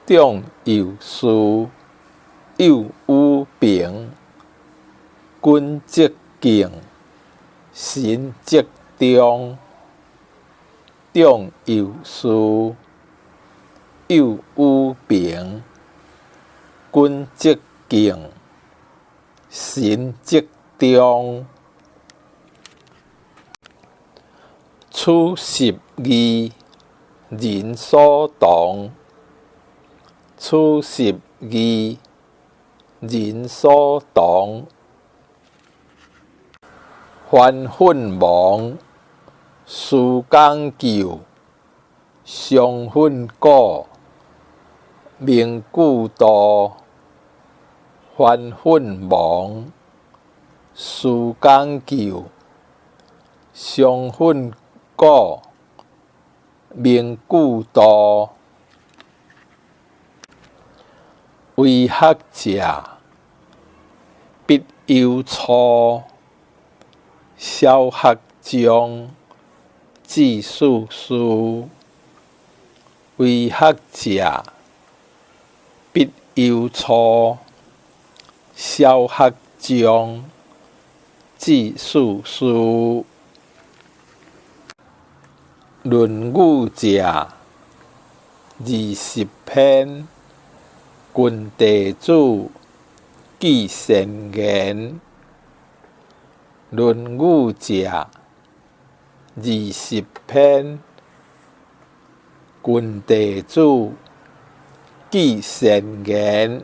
仲有事，有余平。君则敬，臣则忠。仲有事，有余平。君则敬，臣则忠。此十二，人所同。此十二，人所同。番粉忙，事讲究。伤粉果，名句多。番粉忙，事讲究。伤粉果，名句多。为学者，必有初。小学章，记事书。为学者，必有初。小学章，记事书。论语者，20篇。君弟子，记善言。论语者，20篇。君弟子，记善言。